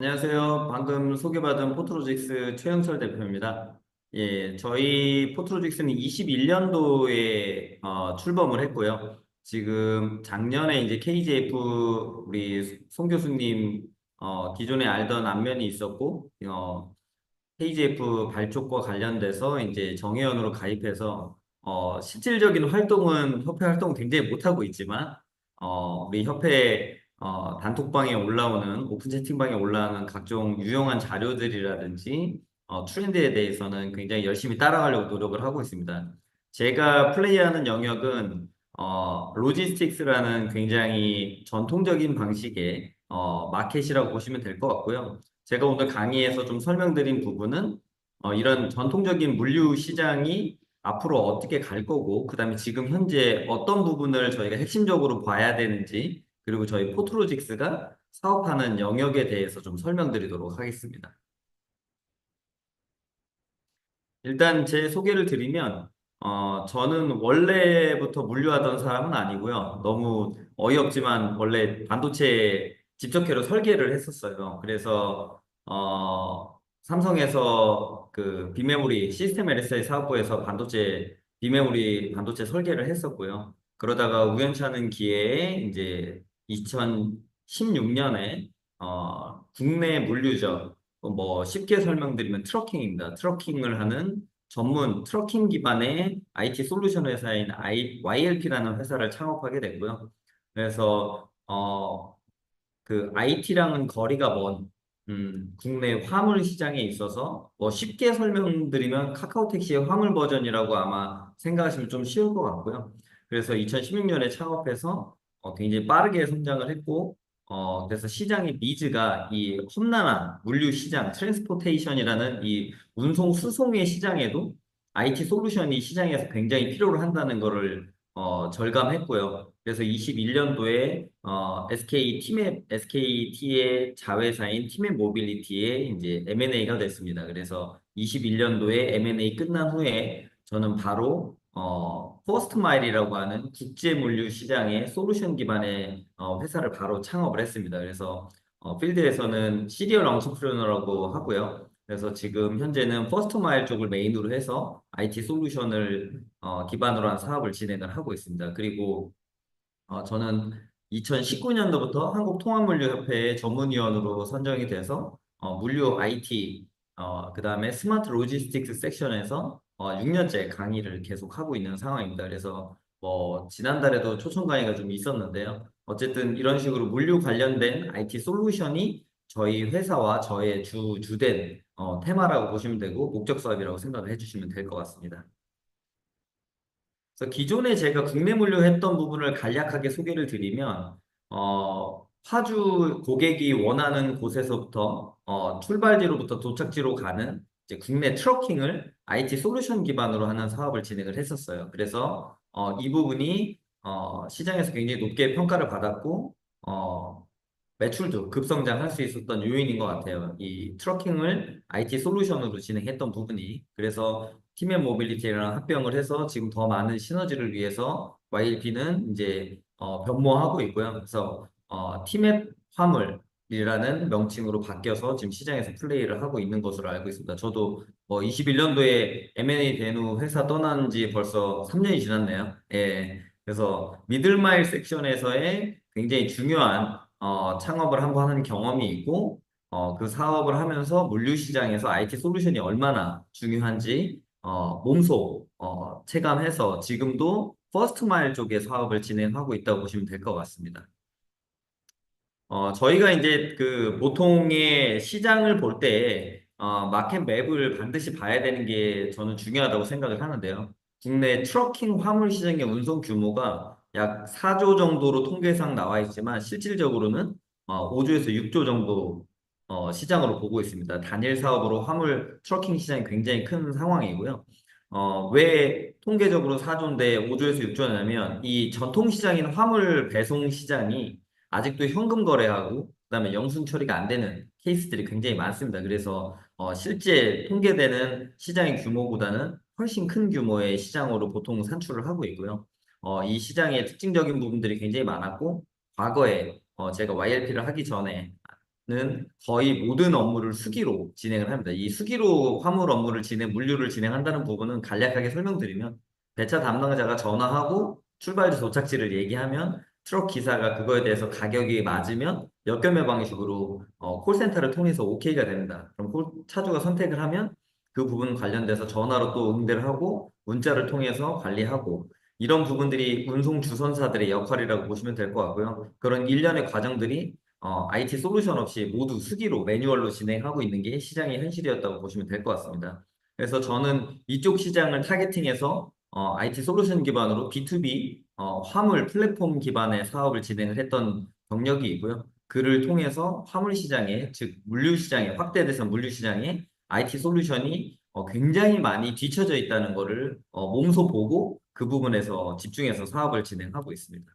안녕하세요. 방금 소개받은 포트로직스 최영철 대표입니다. 예, 저희 포트로직스는 21년도에 출범을 했고요. 지금 작년에 이제 KGF 우리 송 교수님 기존에 알던 안면이 있었고 KGF 발족과 관련돼서 이제 정회원으로 가입해서 실질적인 활동은 협회 활동 굉장히 못하고 있지만 우리 협회 단톡방에 올라오는 오픈 채팅방에 올라오는 각종 유용한 자료들이라든지 트렌드에 대해서는 굉장히 열심히 따라가려고 노력을 하고 있습니다. 제가 플레이하는 영역은 로지스틱스라는 굉장히 전통적인 방식의 마켓이라고 보시면 될 것 같고요. 제가 오늘 강의에서 좀 설명드린 부분은 이런 전통적인 물류 시장이 앞으로 어떻게 갈 거고, 그다음에 지금 현재 어떤 부분을 저희가 핵심적으로 봐야 되는지, 그리고 저희 포트로직스가 사업하는 영역에 대해서 좀 설명드리도록 하겠습니다. 일단 제 소개를 드리면, 저는 원래부터 물류하던 사람은 아니고요. 너무 어이없지만 원래 반도체 집적회로 설계를 했었어요. 그래서, 삼성에서 그 비메모리 시스템 LSI 사업부에서 비메모리 반도체 설계를 했었고요. 그러다가 우연찮은 기회에 이제 2016년에, 국내 물류죠. 뭐 쉽게 설명드리면 트러킹입니다. 트러킹을 하는 전문 트러킹 기반의 IT 솔루션 회사인 YLP라는 회사를 창업하게 됐고요. 그래서 그 IT랑은 거리가 먼 국내 화물 시장에 있어서 뭐 쉽게 설명드리면 카카오택시의 화물 버전이라고 아마 생각하시면 좀 쉬울 것 같고요. 그래서 2016년에 창업해서 굉장히 빠르게 성장을 했고 그래서 시장의 니즈가 이 험난한 물류 시장, 트랜스포테이션이라는 이 운송 수송의 시장에도 IT 솔루션이 시장에서 굉장히 필요로 한다는 거를 절감했고요. 그래서 21년도에 SKT의 자회사인 티맵 모빌리티에 이제 M&A가 됐습니다. 그래서 21년도에 M&A 끝난 후에 저는 바로 퍼스트 마일이라고 하는 국제 물류 시장의 솔루션 기반의 회사를 바로 창업을 했습니다. 그래서 필드에서는 시리얼 entrepreneur라고 하고요. 그래서 지금 현재는 퍼스트 마일 쪽을 메인으로 해서 IT 솔루션을 기반으로 한 사업을 진행을 하고 있습니다. 그리고 저는 2019년도부터 한국통합물류협회의 전문위원으로 선정이 돼서 물류 IT, 그다음에 스마트 로지스틱스 섹션에서 6년째 강의를 계속 하고 있는 상황입니다. 그래서 뭐 지난달에도 초청 강의가 좀 있었는데요. 어쨌든 이런 식으로 물류 관련된 IT 솔루션이 저희 회사와 저의 주된 테마라고 보시면 되고 목적 사업이라고 생각을 해주시면 될 것 같습니다. 그래서 기존에 제가 국내 물류했던 부분을 간략하게 소개를 드리면, 파주 고객이 원하는 곳에서부터, 출발지로부터 도착지로 가는 이제 국내 트러킹을 IT 솔루션 기반으로 하는 사업을 진행을 했었어요. 그래서, 이 부분이, 시장에서 굉장히 높게 평가를 받았고, 매출도 급성장할 수 있었던 요인인 것 같아요. 이 트러킹을 IT 솔루션으로 진행했던 부분이. 그래서 팀의 모빌리티랑 합병을 해서 지금 더 많은 시너지를 위해서 YLP는 이제 변모하고 있고요. 그래서 팀의 화물이라는 명칭으로 바뀌어서 지금 시장에서 플레이를 하고 있는 것으로 알고 있습니다. 저도 21년도에 M&A 된 후 회사 떠난 지 벌써 3년이 지났네요. 예. 그래서 미들마일 섹션에서의 굉장히 중요한 창업을 한번 하는 경험이 있고 그 사업을 하면서 물류 시장에서 IT 솔루션이 얼마나 중요한지 몸소 체감해서 지금도 퍼스트 마일 쪽의 사업을 진행하고 있다고 보시면 될 것 같습니다. 저희가 이제 그 보통의 시장을 볼 때, 마켓 맵을 반드시 봐야 되는 게 저는 중요하다고 생각을 하는데요. 국내 트러킹 화물 시장의 운송 규모가 약 4조 정도로 통계상 나와 있지만 실질적으로는 5조에서 6조 정도 시장으로 보고 있습니다. 단일 사업으로 화물 트러킹 시장이 굉장히 큰 상황이고요. 왜 통계적으로 4조인데 5조에서 6조냐면 이 전통 시장인 화물 배송 시장이 아직도 현금 거래하고 그다음에 영수증 처리가 안 되는 케이스들이 굉장히 많습니다. 그래서 실제 통계되는 시장의 규모보다는 훨씬 큰 규모의 시장으로 보통 산출을 하고 있고요. 이 시장의 특징적인 부분들이 굉장히 많았고 과거에 제가 YLP를 하기 전에 거의 모든 업무를 수기로 진행을 합니다. 이 수기로 화물 업무를 물류를 진행한다는 부분은 간략하게 설명드리면 배차 담당자가 전화하고 출발지 도착지를 얘기하면 트럭 기사가 그거에 대해서 가격이 맞으면 역결매 방식으로 콜센터를 통해서 오케이가 됩니다. 그럼 차주가 선택을 하면 그 부분 관련돼서 전화로 또 응대를 하고 문자를 통해서 관리하고 이런 부분들이 운송 주선사들의 역할이라고 보시면 될 것 같고요. 그런 일련의 과정들이 IT 솔루션 없이 모두 수기로 매뉴얼로 진행하고 있는 게 시장의 현실이었다고 보시면 될 것 같습니다. 그래서 저는 이쪽 시장을 타겟팅해서 IT 솔루션 기반으로 B2B 화물 플랫폼 기반의 사업을 진행을 했던 경력이 있고요. 그를 통해서 화물 시장에, 즉 물류 시장에, 확대돼서 물류 시장에 IT 솔루션이 굉장히 많이 뒤처져 있다는 것을 몸소 보고 그 부분에서 집중해서 사업을 진행하고 있습니다.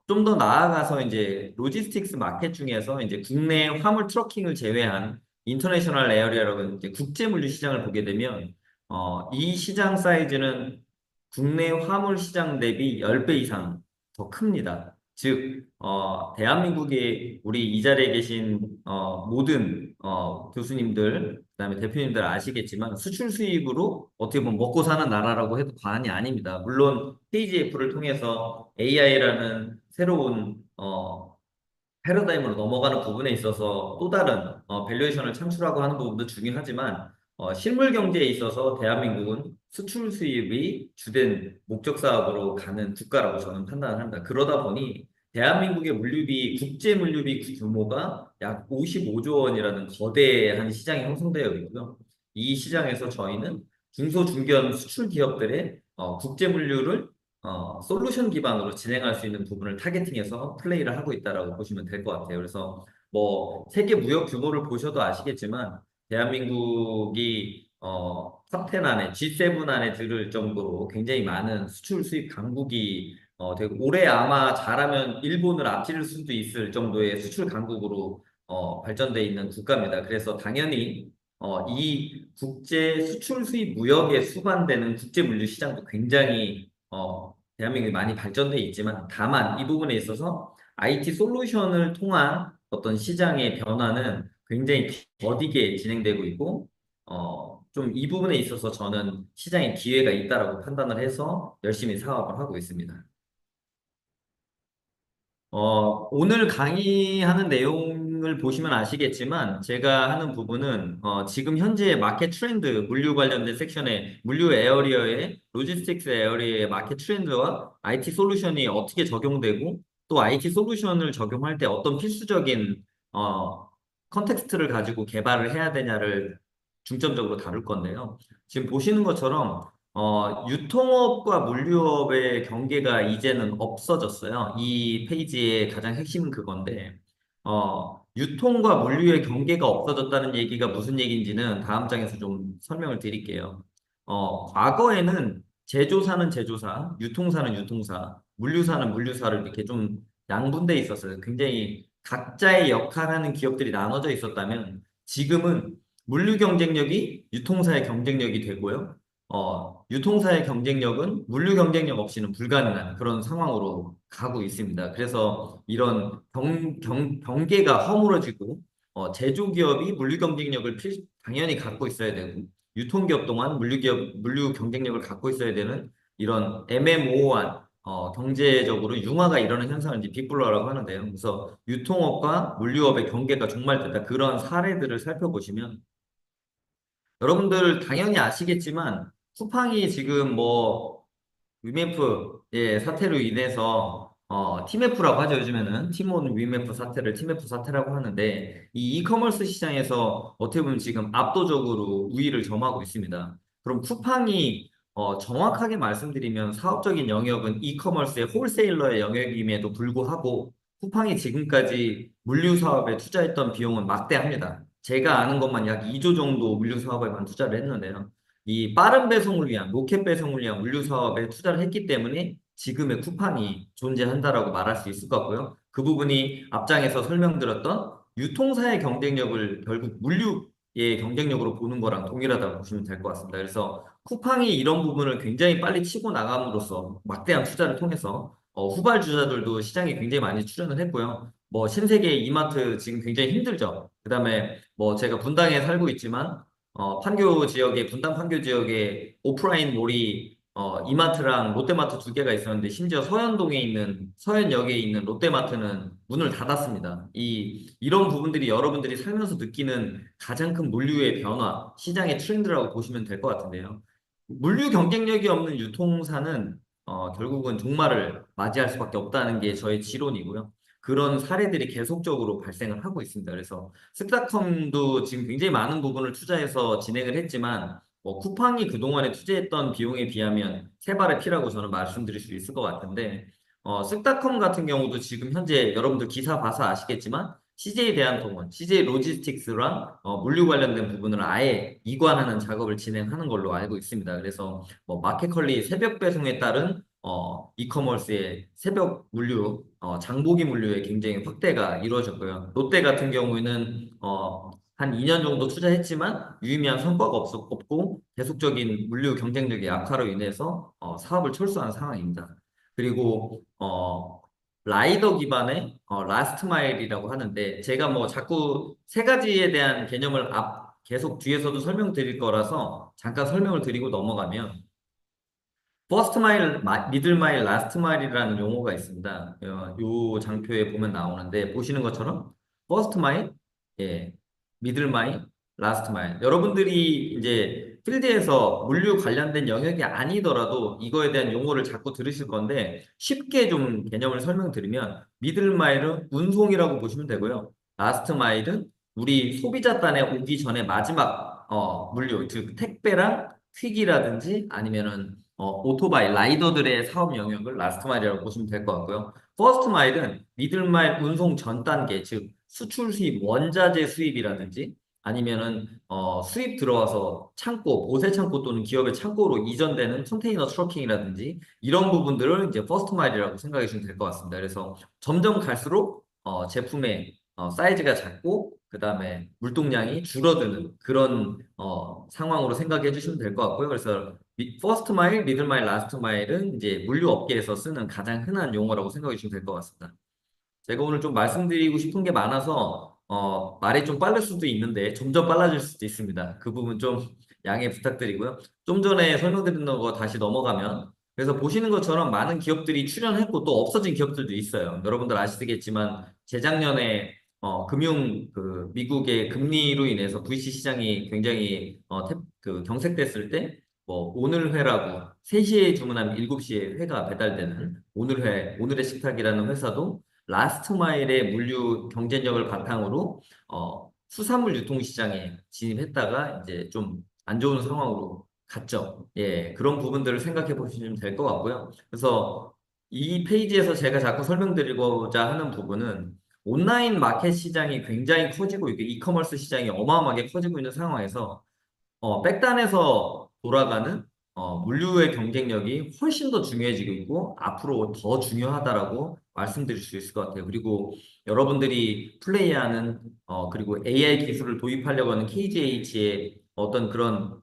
좀 더 나아가서 이제 로지스틱스 마켓 중에서 이제 국내 화물 트러킹을 제외한 인터내셔널 에어리어라고 이제 국제 물류 시장을 보게 되면 이 시장 사이즈는 국내 화물 시장 대비 10배 이상 더 큽니다. 즉, 대한민국의 우리 이 자리에 계신 모든 교수님들, 그다음에 대표님들 아시겠지만 수출 수입으로 어떻게 보면 먹고 사는 나라라고 해도 과언이 아닙니다. 물론 KGF를 통해서 AI라는 새로운 패러다임으로 넘어가는 부분에 있어서 또 다른 밸류에이션을 창출하고 하는 부분도 중요하지만 실물 경제에 있어서 대한민국은 수출 수입이 주된 목적 사업으로 가는 국가라고 저는 판단을 합니다. 그러다 보니 대한민국의 국제 물류비 규모가 약 55조 원이라는 거대한 시장이 형성되어 있고요. 이 시장에서 저희는 중소중견 수출 기업들의 국제 물류를 솔루션 기반으로 진행할 수 있는 부분을 타겟팅해서 플레이를 하고 있다라고 보시면 될 것 같아요. 그래서 뭐 세계 무역 규모를 보셔도 아시겠지만 대한민국이 탑10 안에 G7 안에 들을 정도로 굉장히 많은 수출 수입 강국이 되고 올해 아마 잘하면 일본을 앞지를 수도 있을 정도의 수출 강국으로 발전돼 있는 국가입니다. 그래서 당연히 이 국제 수출 수입 무역에 수반되는 국제 물류 시장도 굉장히 대한민국이 많이 발전돼 있지만 다만 이 부분에 있어서 IT 솔루션을 통한 어떤 시장의 변화는 굉장히 더디게 진행되고 있고 좀 이 부분에 있어서 저는 시장에 기회가 있다라고 판단을 해서 열심히 사업을 하고 있습니다. 오늘 강의하는 내용을 보시면 아시겠지만 제가 하는 부분은 지금 현재 마켓 트렌드 물류 관련된 섹션에 물류 에어리어의 로지스틱스 에어리어의 마켓 트렌드와 IT 솔루션이 어떻게 적용되고 또 IT 솔루션을 적용할 때 어떤 필수적인 컨텍스트를 가지고 개발을 해야 되냐를 중점적으로 다룰 건데요. 지금 보시는 것처럼 유통업과 물류업의 경계가 이제는 없어졌어요. 이 페이지의 가장 핵심은 그건데, 유통과 물류의 경계가 없어졌다는 얘기가 무슨 얘기인지는 다음 장에서 좀 설명을 드릴게요. 과거에는 제조사는 제조사, 유통사는 유통사, 물류사는 물류사를 이렇게 좀 양분돼 있었어요. 굉장히 각자의 역할하는 기업들이 나눠져 있었다면, 지금은 물류 경쟁력이 유통사의 경쟁력이 되고요. 유통사의 경쟁력은 물류 경쟁력 없이는 불가능한 그런 상황으로 가고 있습니다. 그래서 이런 경계가 허물어지고 제조기업이 물류 경쟁력을 당연히 갖고 있어야 되고 유통기업 동안 물류 경쟁력을 갖고 있어야 되는 이런 애매모호한 경제적으로 융화가 일어나는 현상을 이제 빅블러라고 하는데요. 그래서 유통업과 물류업의 경계가 종말됐다. 그런 사례들을 살펴보시면 여러분들 당연히 아시겠지만 쿠팡이 지금 뭐 위메프의 사태로 인해서 티메프라고 하죠. 요즘에는 티몬 위메프 사태를 티메프 사태라고 하는데 이 이커머스 시장에서 어떻게 보면 지금 압도적으로 우위를 점하고 있습니다. 그럼 쿠팡이 정확하게 말씀드리면 사업적인 영역은 이커머스의 홀세일러의 영역임에도 불구하고 쿠팡이 지금까지 물류 사업에 투자했던 비용은 막대합니다. 제가 아는 것만 약 2조 정도 물류 사업에만 투자를 했는데요. 이 빠른 배송을 위한 로켓 배송을 위한 물류 사업에 투자를 했기 때문에 지금의 쿠팡이 존재한다라고 말할 수 있을 것 같고요. 그 부분이 앞장에서 설명드렸던 유통사의 경쟁력을 결국 물류의 경쟁력으로 보는 거랑 동일하다고 보시면 될 것 같습니다. 그래서 쿠팡이 이런 부분을 굉장히 빨리 치고 나감으로써 막대한 투자를 통해서 후발주자들도 시장에 굉장히 많이 출연을 했고요. 뭐 신세계 이마트 지금 굉장히 힘들죠. 그다음에 뭐 제가 분당에 살고 있지만 판교 지역에 분당 판교 지역에 오프라인 몰이 이마트랑 롯데마트 두 개가 있었는데 심지어 서현동에 있는 서현역에 있는 롯데마트는 문을 닫았습니다. 이런 부분들이 여러분들이 살면서 느끼는 가장 큰 물류의 변화, 시장의 트렌드라고 보시면 될 것 같은데요. 물류 경쟁력이 없는 유통사는 결국은 종말을 맞이할 수밖에 없다는 게 저의 지론이고요. 그런 사례들이 계속적으로 발생을 하고 있습니다. 그래서 스타컴도 지금 굉장히 많은 부분을 투자해서 진행을 했지만 쿠팡이 그동안에 투자했던 비용에 비하면 세 발의 피라고 저는 말씀드릴 수 있을 것 같은데 스타컴 같은 경우도 지금 현재 여러분들 기사 봐서 아시겠지만 CJ 대한통운, CJ 로지스틱스랑 물류 관련된 부분을 아예 이관하는 작업을 진행하는 걸로 알고 있습니다. 그래서 뭐 마켓컬리 새벽 배송에 따른 이커머스의 새벽 물류, 장보기 물류의 굉장히 확대가 이루어졌고요. 롯데 같은 경우에는 한 2년 정도 투자했지만 유의미한 성과가 없고 계속적인 물류 경쟁력의 악화로 인해서 사업을 철수한 상황입니다. 그리고 라이더 기반의 라스트 마일이라고 하는데 제가 뭐 자꾸 세 가지에 대한 개념을 계속 뒤에서도 설명드릴 거라서 잠깐 설명을 드리고 넘어가면 퍼스트 마일, 미들 마일, 라스트 마일이라는 용어가 있습니다. 요 장표에 보면 나오는데 보시는 것처럼 퍼스트 마일, 예, 미들 마일, 라스트 마일. 여러분들이 이제 필드에서 물류 관련된 영역이 아니더라도 이거에 대한 용어를 자꾸 들으실 건데 쉽게 좀 개념을 설명드리면 미들 마일은 운송이라고 보시면 되고요. 라스트 마일은 우리 소비자 단에 오기 전에 마지막 물류, 즉 택배랑 퀵이라든지 아니면은 오토바이, 라이더들의 사업 영역을 라스트 마일이라고 보시면 될 것 같고요. 퍼스트 마일은 미들 마일 운송 전 단계, 즉 수출 수입, 원자재 수입이라든지 아니면은 수입 들어와서 창고, 보세 창고 또는 기업의 창고로 이전되는 컨테이너 트러킹이라든지 이런 부분들을 이제 퍼스트 마일이라고 생각해 주시면 될 것 같습니다. 그래서 점점 갈수록 제품의 사이즈가 작고 그다음에 물동량이 줄어드는 그런 상황으로 생각해 주시면 될 것 같고요. 그래서 퍼스트 마일, 미들 마일, 라스트 마일은 이제 물류 업계에서 쓰는 가장 흔한 용어라고 생각해 주시면 될 것 같습니다. 제가 오늘 좀 말씀드리고 싶은 게 많아서 말이 좀 빠를 수도 있는데 점점 빨라질 수도 있습니다. 그 부분 좀 양해 부탁드리고요. 좀 전에 설명드린 거 다시 넘어가면 그래서 보시는 것처럼 많은 기업들이 출연했고 또 없어진 기업들도 있어요. 여러분들 아시겠지만 재작년에 미국의 금리로 인해서 VC 시장이 굉장히 경색됐을 때 뭐 오늘 회라고 3시에 주문하면 7시에 회가 배달되는 오늘의 식탁이라는 회사도 라스트 마일의 물류 경쟁력을 바탕으로 수산물 유통 시장에 진입했다가 이제 좀 안 좋은 상황으로 갔죠. 예, 그런 부분들을 생각해 보시면 될 것 같고요. 그래서 이 페이지에서 제가 자꾸 설명드리고자 하는 부분은 온라인 마켓 시장이 굉장히 커지고 있고 이커머스 시장이 어마어마하게 커지고 있는 상황에서 백단에서 돌아가는 물류의 경쟁력이 훨씬 더 중요해지고 있고 앞으로 더 중요하다라고 말씀드릴 수 있을 것 같아요. 그리고 여러분들이 플레이하는 그리고 AI 기술을 도입하려고 하는 KGH의 어떤 그런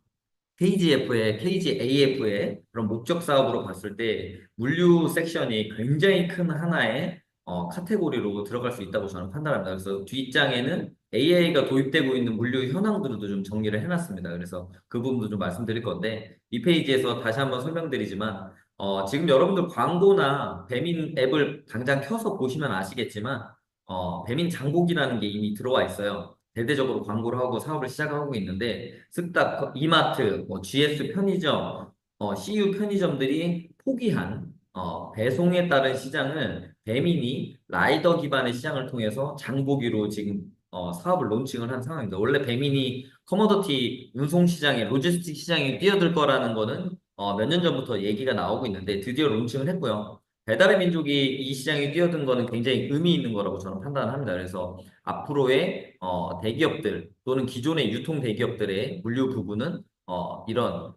KGF의, KGAF의 그런 목적 사업으로 봤을 때 물류 섹션이 굉장히 큰 하나의 카테고리로 들어갈 수 있다고 저는 판단합니다. 그래서 뒷장에는 AI가 도입되고 있는 물류 현황들도 좀 정리를 해놨습니다. 그래서 그 부분도 좀 말씀드릴 건데 이 페이지에서 다시 한번 설명드리지만 지금 여러분들 광고나 배민 앱을 당장 켜서 보시면 아시겠지만 배민 장복이라는 게 이미 들어와 있어요. 대대적으로 광고를 하고 사업을 시작하고 있는데 쓱딱 이마트, 뭐 GS 편의점, CU 편의점들이 포기한 배송에 따른 시장을 배민이 라이더 기반의 시장을 통해서 장보기로 지금 사업을 론칭을 한 상황입니다. 원래 배민이 커머더티 운송 시장에 로지스틱 시장에 뛰어들 거라는 거는 몇 년 전부터 얘기가 나오고 있는데 드디어 론칭을 했고요. 배달의 민족이 이 시장에 뛰어든 거는 굉장히 의미 있는 거라고 저는 판단합니다. 그래서 앞으로의 대기업들 또는 기존의 유통 대기업들의 물류 부분은 이런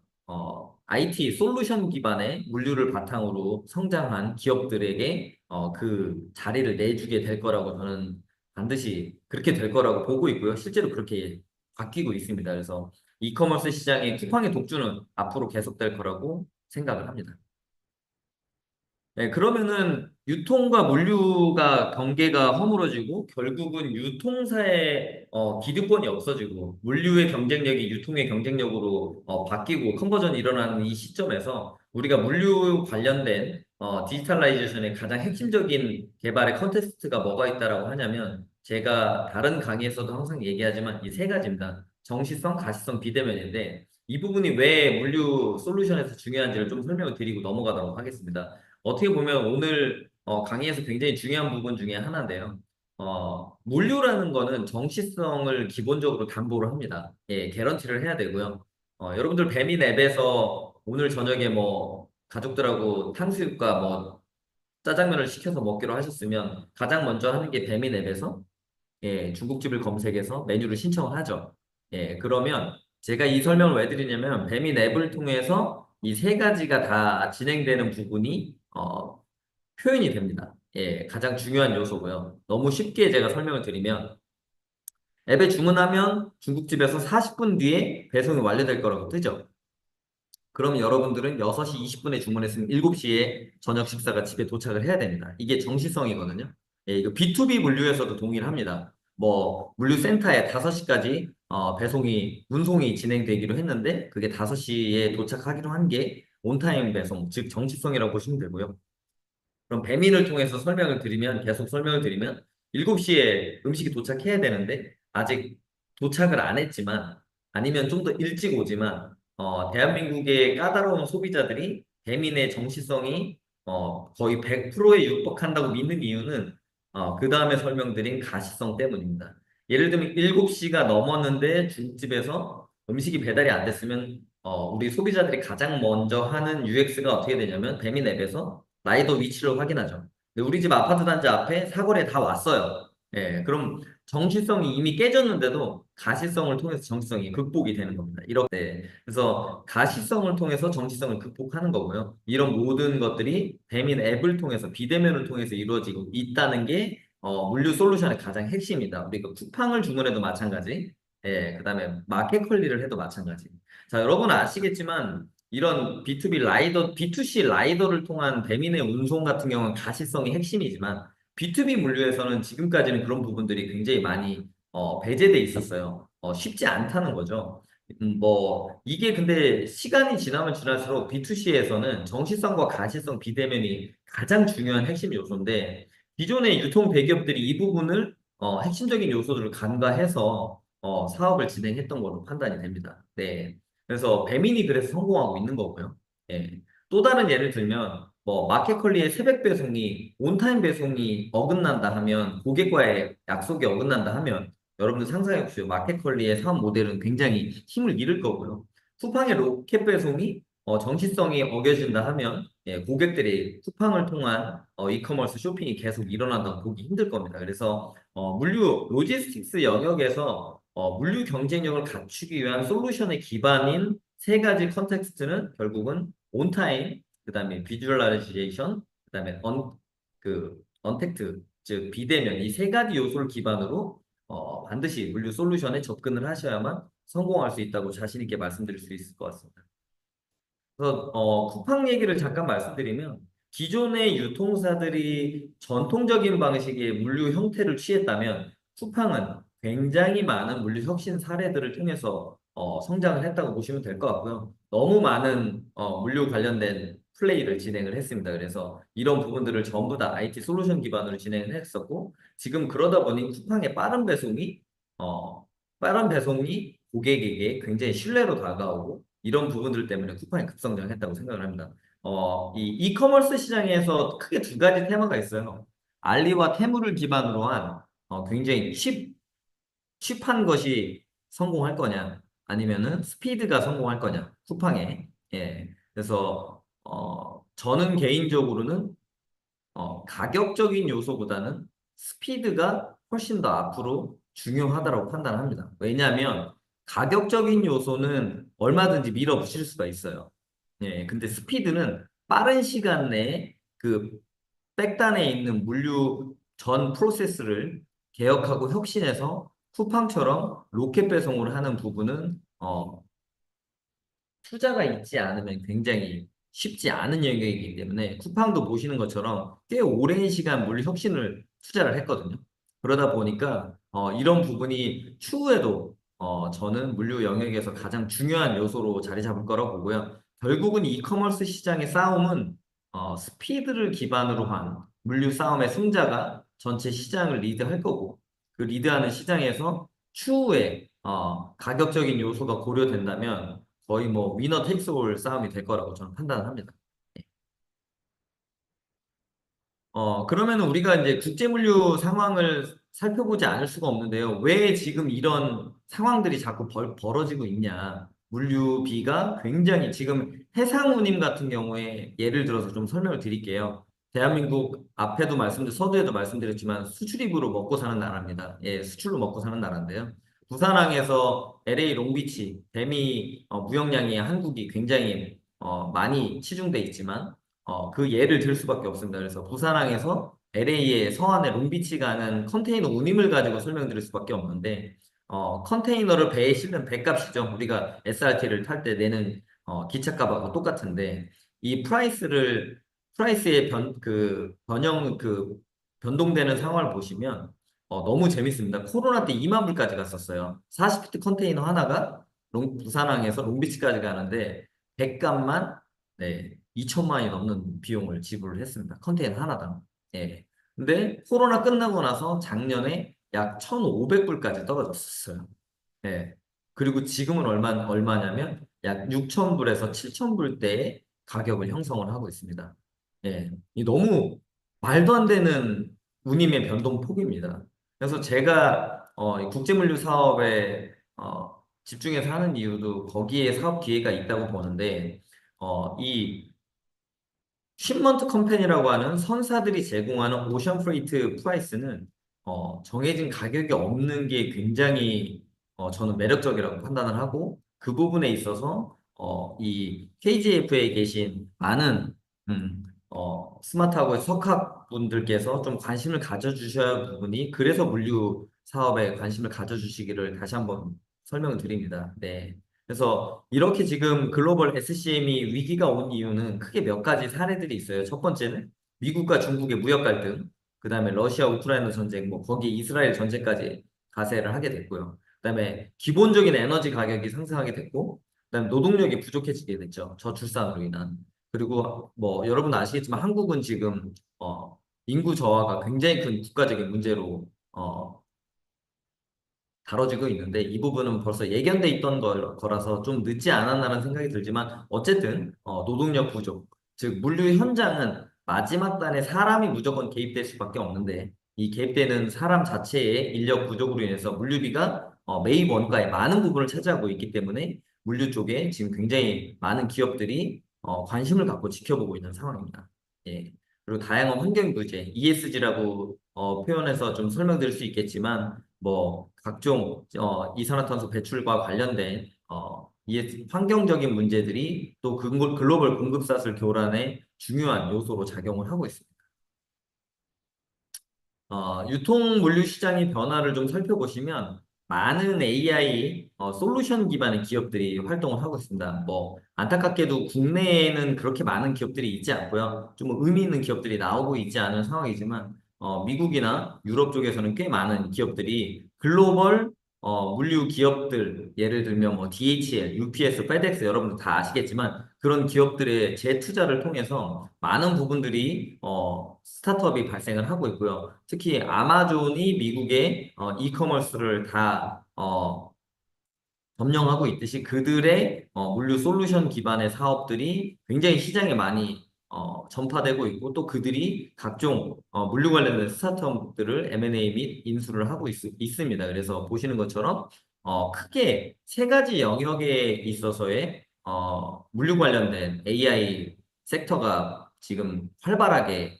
IT 솔루션 기반의 물류를 바탕으로 성장한 기업들에게 그 자리를 내주게 될 거라고 저는 반드시 그렇게 될 거라고 보고 있고요. 실제로 그렇게 바뀌고 있습니다. 그래서 이커머스 시장의 쿠팡의 독주는 앞으로 계속될 거라고 생각을 합니다. 네, 그러면은 유통과 물류가 경계가 허물어지고 결국은 유통사의 기득권이 없어지고 물류의 경쟁력이 유통의 경쟁력으로 바뀌고 컨버전이 일어나는 이 시점에서 우리가 물류 관련된 디지털라이제이션의 가장 핵심적인 개발의 컨테스트가 뭐가 있다라고 하냐면 제가 다른 강의에서도 항상 얘기하지만 이 세 가지입니다. 정시성, 가시성, 비대면인데 이 부분이 왜 물류 솔루션에서 중요한지를 좀 설명을 드리고 넘어가도록 하겠습니다. 어떻게 보면 오늘 강의에서 굉장히 중요한 부분 중에 하나인데요. 물류라는 거는 정시성을 기본적으로 담보를 합니다. 예, 개런티를 해야 되고요. 여러분들 배민 앱에서 오늘 저녁에 뭐 가족들하고 탕수육과 뭐 짜장면을 시켜서 먹기로 하셨으면 가장 먼저 하는 게 배민 앱에서 예, 중국집을 검색해서 메뉴를 신청을 하죠. 예, 그러면 제가 이 설명을 왜 드리냐면 배민 앱을 통해서 이 세 가지가 다 진행되는 부분이 표현이 됩니다. 예, 가장 중요한 요소고요. 너무 쉽게 제가 설명을 드리면 앱에 주문하면 중국집에서 40분 뒤에 배송이 완료될 거라고 뜨죠. 그럼 여러분들은 6시 20분에 주문했으면 7시에 저녁 식사가 집에 도착을 해야 됩니다. 이게 정시성이거든요. 예, 이거 B2B 물류에서도 동의를 합니다. 뭐 물류센터에 5시까지 배송이 운송이 진행되기로 했는데 그게 5시에 도착하기로 한 게 온타임 배송, 즉 정시성이라고 보시면 되고요. 그럼 배민을 통해서 설명을 드리면 계속 설명을 드리면 7시에 음식이 도착해야 되는데 아직 도착을 안 했지만 아니면 좀 더 일찍 오지만 대한민국의 까다로운 소비자들이 배민의 정시성이 거의 100%에 육박한다고 믿는 이유는 그 다음에 설명드린 가시성 때문입니다. 예를 들면 7시가 넘었는데 중국집에서 음식이 배달이 안 됐으면 우리 소비자들이 가장 먼저 하는 UX가 어떻게 되냐면 배민 앱에서 라이더 위치를 확인하죠. 근데 우리 집 아파트 단지 앞에 사거리에 다 왔어요. 예, 그럼 정시성이 이미 깨졌는데도 가시성을 통해서 정시성이 극복이 되는 겁니다. 이렇게. 그래서 가시성을 통해서 정시성을 극복하는 거고요. 이런 모든 것들이 배민 앱을 통해서 비대면을 통해서 이루어지고 있다는 게 물류 솔루션의 가장 핵심이다. 우리가 쿠팡을 주문해도 마찬가지. 예, 그다음에 마켓 컬리를 해도 마찬가지. 자, 여러분 아시겠지만 이런 B2B 라이더, B2C 라이더를 통한 배민의 운송 같은 경우는 가시성이 핵심이지만 B2B 물류에서는 지금까지는 그런 부분들이 굉장히 많이 배제돼 있었어요. 쉽지 않다는 거죠. 뭐 이게 근데 시간이 지나면 지날수록 B2C에서는 정시성과 가시성 비대면이 가장 중요한 핵심 요소인데 기존의 유통 대기업들이 이 부분을 핵심적인 요소들을 간과해서 사업을 진행했던 걸로 판단이 됩니다. 네. 그래서 배민이 그래서 성공하고 있는 거고요. 예. 또 다른 예를 들면 뭐 마켓컬리의 새벽 배송이 온타임 배송이 어긋난다 하면 고객과의 약속이 어긋난다 하면 여러분들 상상해 보십시오. 마켓컬리의 사업 모델은 굉장히 힘을 잃을 거고요. 쿠팡의 로켓 배송이 정시성이 어겨진다 하면 예, 고객들이 쿠팡을 통한 이커머스 쇼핑이 계속 일어난다고 보기 힘들 겁니다. 그래서 물류 로지스틱스 영역에서 물류 경쟁력을 갖추기 위한 솔루션의 기반인 세 가지 컨텍스트는 결국은 온타임, 그다음에 비주얼라이제이션, 그다음에 언택트, 즉 비대면 이 세 가지 요소를 기반으로 반드시 물류 솔루션에 접근을 하셔야만 성공할 수 있다고 자신 있게 말씀드릴 수 있을 것 같습니다. 그래서 쿠팡 얘기를 잠깐 말씀드리면 기존의 유통사들이 전통적인 방식의 물류 형태를 취했다면 쿠팡은 굉장히 많은 물류 혁신 사례들을 통해서 성장을 했다고 보시면 될 것 같고요. 너무 많은 물류 관련된 플레이를 진행을 했습니다. 그래서 이런 부분들을 전부 다 IT 솔루션 기반으로 진행을 했었고 지금 그러다 보니 쿠팡의 어, 빠른 배송이 고객에게 굉장히 신뢰로 다가오고 이런 부분들 때문에 쿠팡이 급성장했다고 생각을 합니다. 이 이커머스 시장에서 크게 두 가지 테마가 있어요. 알리와 테무를 기반으로 한 굉장히 칩한 것이 성공할 거냐, 아니면은 스피드가 성공할 거냐, 쿠팡에. 예. 그래서 저는 개인적으로는 가격적인 요소보다는 스피드가 훨씬 더 앞으로 중요하다고 판단합니다. 왜냐하면 가격적인 요소는 얼마든지 밀어붙일 수가 있어요. 예, 근데 스피드는 빠른 시간 내에 그 백단에 있는 물류 전 프로세스를 개혁하고 혁신해서 쿠팡처럼 로켓 배송을 하는 부분은 투자가 있지 않으면 굉장히 쉽지 않은 영역이기 때문에 쿠팡도 보시는 것처럼 꽤 오랜 시간 물류 혁신을 투자를 했거든요. 그러다 보니까 이런 부분이 추후에도 저는 물류 영역에서 가장 중요한 요소로 자리 잡을 거라고 보고요. 결국은 이커머스 시장의 싸움은 스피드를 기반으로 한 물류 싸움의 승자가 전체 시장을 리드할 거고 그 리드하는 시장에서 추후에 가격적인 요소가 고려된다면 거의 뭐 위너 테이크스 올 싸움이 될 거라고 저는 판단합니다. 그러면은 우리가 이제 국제물류 상황을 살펴보지 않을 수가 없는데요. 왜 지금 이런 상황들이 자꾸 벌어지고 있냐. 물류비가 굉장히 지금 해상운임 같은 경우에 예를 들어서 좀 설명을 드릴게요. 대한민국 앞에도 서두에도 말씀드렸지만 수출입으로 먹고 사는 나라입니다. 예, 수출로 먹고 사는 나라인데요. 부산항에서 LA 롱비치, 대미 무역량이 한국이 굉장히 많이 치중돼 있지만 그 예를 들 수밖에 없습니다. 그래서 부산항에서 LA의 서안에 롱비치 가는 컨테이너 운임을 가지고 설명드릴 수밖에 없는데, 컨테이너를 배에 실는 배값이죠. 우리가 SRT를 탈 때 내는 기차값하고 똑같은데, 이 프라이스의 변동되는 상황을 보시면, 너무 재밌습니다. 코로나 때 2만 불까지 갔었어요. 40피트 컨테이너 하나가 부산항에서 롱비치까지 가는데, 배값만 네, 2천만 원이 넘는 비용을 지불을 했습니다. 컨테이너 하나당. 예. 근데 코로나 끝나고 나서 작년에 약 1,500불까지 떨어졌었어요. 예. 그리고 지금은 얼마냐면 약 6,000불에서 7,000불대의 가격을 형성을 하고 있습니다. 예. 이 너무 말도 안 되는 운임의 변동폭입니다. 그래서 제가 이 국제물류 사업에 집중해서 하는 이유도 거기에 사업 기회가 있다고 보는데 이 쉽먼트 컴퍼니라고 하는 선사들이 제공하는 오션 프레이트 프라이스는 정해진 가격이 없는 게 굉장히 저는 매력적이라고 판단을 하고 그 부분에 있어서 이 KGF에 계신 많은 스마트하고 석학 분들께서 좀 관심을 가져주셔야 할 부분이 그래서 물류 사업에 관심을 가져주시기를 다시 한번 설명을 드립니다. 네. 그래서 이렇게 지금 글로벌 SCM이 위기가 온 이유는 크게 몇 가지 사례들이 있어요. 첫 번째는 미국과 중국의 무역 갈등, 그다음에 러시아 우크라이나 전쟁, 뭐 거기 이스라엘 전쟁까지 가세를 하게 됐고요. 그다음에 기본적인 에너지 가격이 상승하게 됐고, 그다음에 노동력이 부족해지게 됐죠. 저출산으로 인한. 그리고 뭐 여러분 아시겠지만 한국은 지금 인구 저하가 굉장히 큰 국가적인 문제로 다뤄지고 있는데 이 부분은 벌써 예견돼 있던 거라서 좀 늦지 않았나라는 생각이 들지만 어쨌든 노동력 부족, 즉 물류 현장은 마지막 단에 사람이 무조건 개입될 수밖에 없는데 이 개입되는 사람 자체의 인력 부족으로 인해서 물류비가 매입 원가의 많은 부분을 차지하고 있기 때문에 물류 쪽에 지금 굉장히 많은 기업들이 관심을 갖고 지켜보고 있는 상황입니다. 예. 그리고 다양한 환경 부재, ESG라고 표현해서 좀 설명드릴 수 있겠지만 뭐 각종 이산화탄소 배출과 관련된 환경적인 문제들이 또 글로벌 공급사슬 교란의 중요한 요소로 작용을 하고 있습니다. 유통 물류 시장의 변화를 좀 살펴보시면 많은 AI 솔루션 기반의 기업들이 활동을 하고 있습니다. 뭐 안타깝게도 국내에는 그렇게 많은 기업들이 있지 않고요. 좀 의미 있는 기업들이 나오고 있지 않은 상황이지만 미국이나 유럽 쪽에서는 꽤 많은 기업들이 글로벌 물류 기업들 예를 들면 뭐 DHL, UPS, FedEx 여러분들 다 아시겠지만 그런 기업들의 재투자를 통해서 많은 부분들이 스타트업이 발생을 하고 있고요. 특히 아마존이 미국의 이커머스를 다 점령하고 있듯이 그들의 물류 솔루션 기반의 사업들이 굉장히 시장에 많이 전파되고 있고 또 그들이 각종 물류 관련된 스타트업들을 M&A 및 인수를 하고 있습니다. 그래서 보시는 것처럼 크게 세 가지 영역에 있어서의 물류 관련된 AI 섹터가 지금 활발하게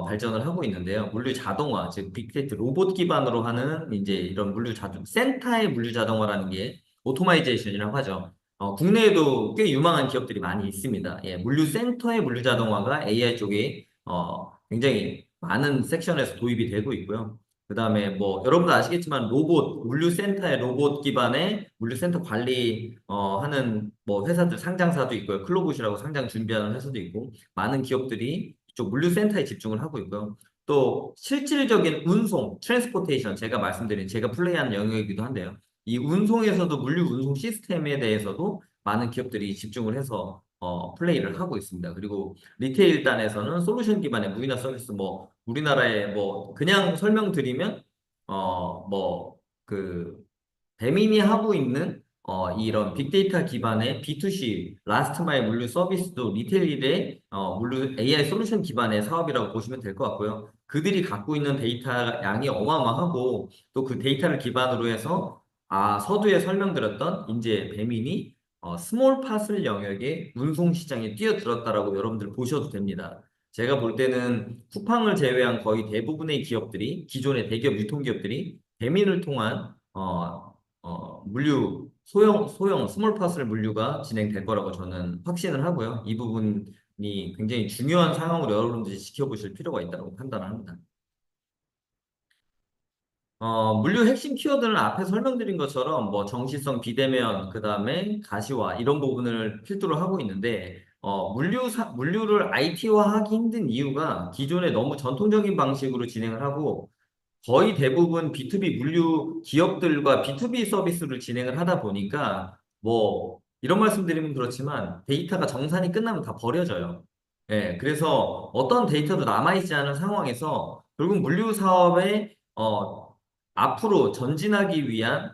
발전을 하고 있는데요. 물류 자동화, 즉 빅데이터 로봇 기반으로 하는 이제 이런 물류 자동 센터의 물류 자동화라는 게 오토마이제이션이라고 하죠. 국내에도 꽤 유망한 기업들이 많이 있습니다. 예, 물류센터의 물류 자동화가 AI 쪽에 굉장히 많은 섹션에서 도입이 되고 있고요. 그다음에 뭐 여러분도 아시겠지만 로봇 물류센터의 로봇 기반의 물류센터 관리 하는 뭐 회사들 상장사도 있고요. 클로봇이라고 상장 준비하는 회사도 있고 많은 기업들이 이쪽 물류센터에 집중을 하고 있고요. 또 실질적인 운송, 트랜스포테이션 제가 말씀드린 제가 플레이하는 영역이기도 한데요. 이 운송에서도 물류 운송 시스템에 대해서도 많은 기업들이 집중을 해서 플레이를 하고 있습니다. 그리고 리테일 단에서는 솔루션 기반의 무이나 서비스 뭐 우리나라에 뭐 그냥 설명드리면 뭐 그 배민이 하고 있는 이런 빅데이터 기반의 B2C 라스트 마일 물류 서비스도 리테일의 물류 AI 솔루션 기반의 사업이라고 보시면 될 것 같고요. 그들이 갖고 있는 데이터 양이 어마어마하고 또 그 데이터를 기반으로 해서 서두에 설명드렸던 이제 배민이 스몰 파슬 영역의 운송 시장에 뛰어들었다라고 여러분들 보셔도 됩니다. 제가 볼 때는 쿠팡을 제외한 거의 대부분의 기업들이 기존의 대기업 유통기업들이 배민을 통한 물류 소형 스몰 파슬 물류가 진행될 거라고 저는 확신을 하고요. 이 부분이 굉장히 중요한 상황으로 여러분들이 지켜보실 필요가 있다고 판단합니다. 물류 핵심 키워드는 앞에 설명드린 것처럼 뭐 정시성, 비대면, 그 다음에 가시화 이런 부분을 필두로 하고 있는데 물류를 IT화하기 힘든 이유가 기존에 너무 전통적인 방식으로 진행을 하고 거의 대부분 B2B 물류 기업들과 B2B 서비스를 진행을 하다 보니까 뭐 이런 말씀드리면 그렇지만 데이터가 정산이 끝나면 다 버려져요. 예, 그래서 어떤 데이터도 남아있지 않은 상황에서 결국 물류 사업에 앞으로 전진하기 위한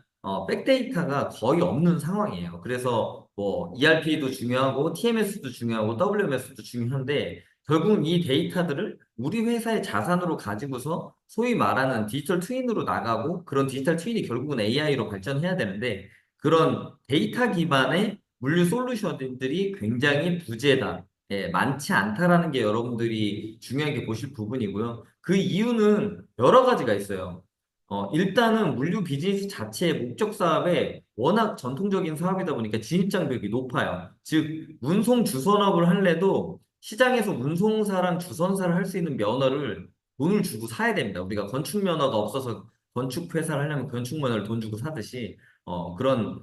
백데이터가 거의 없는 상황이에요. 그래서 뭐 ERP도 중요하고 TMS도 중요하고 WMS도 중요한데 결국 이 데이터들을 우리 회사의 자산으로 가지고서 소위 말하는 디지털 트윈으로 나가고 그런 디지털 트윈이 결국은 AI로 발전해야 되는데 그런 데이터 기반의 물류 솔루션들이 굉장히 부재다. 예, 많지 않다라는 게 여러분들이 중요하게 보실 부분이고요. 그 이유는 여러 가지가 있어요. 일단은 물류 비즈니스 자체의 목적 사업에 워낙 전통적인 사업이다 보니까 진입장벽이 높아요. 즉, 운송 주선업을 할래도 시장에서 운송사랑 주선사를 할 수 있는 면허를 돈을 주고 사야 됩니다. 우리가 건축 면허가 없어서 건축 회사를 하려면 건축 면허를 돈 주고 사듯이 그런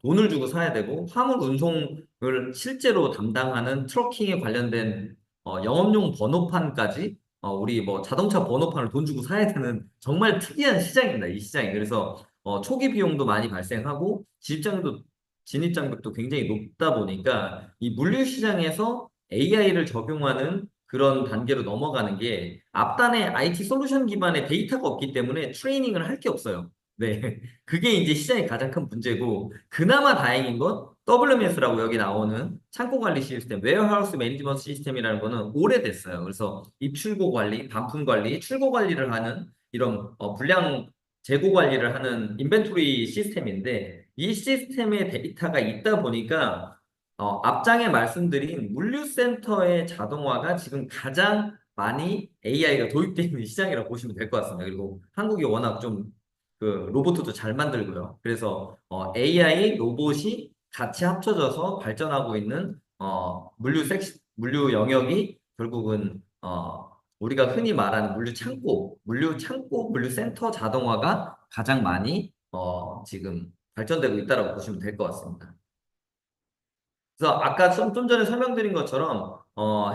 돈을 주고 사야 되고 화물 운송을 실제로 담당하는 트러킹에 관련된 영업용 번호판까지 우리 뭐 자동차 번호판을 돈 주고 사야 되는 정말 특이한 시장입니다. 이 시장이. 그래서 초기 비용도 많이 발생하고 진입장벽도 굉장히 높다 보니까 이 물류 시장에서 AI를 적용하는 그런 단계로 넘어가는 게 앞단에 IT 솔루션 기반의 데이터가 없기 때문에 트레이닝을 할 게 없어요. 네. 그게 이제 시장의 가장 큰 문제고, 그나마 다행인 건 WMS라고 여기 나오는 창고 관리 시스템, 웨어하우스 매니지먼트 시스템이라는 거는 오래됐어요. 그래서 입출고 관리, 반품 관리, 출고 관리를 하는 이런 불량 재고 관리를 하는 인벤토리 시스템인데, 이 시스템에 데이터가 있다 보니까 앞장에 말씀드린 물류센터의 자동화가 지금 가장 많이 AI가 도입되어 있는 시장이라고 보시면 될 것 같습니다. 그리고 한국이 워낙 좀 그 로봇도 잘 만들고요. 그래서 AI, 로봇이 같이 합쳐져서 발전하고 있는 물류 영역이 결국은 우리가 흔히 말하는 물류 센터 자동화가 가장 많이 지금 발전되고 있다고 보시면 될 것 같습니다. 그래서 아까 좀 전에 설명드린 것처럼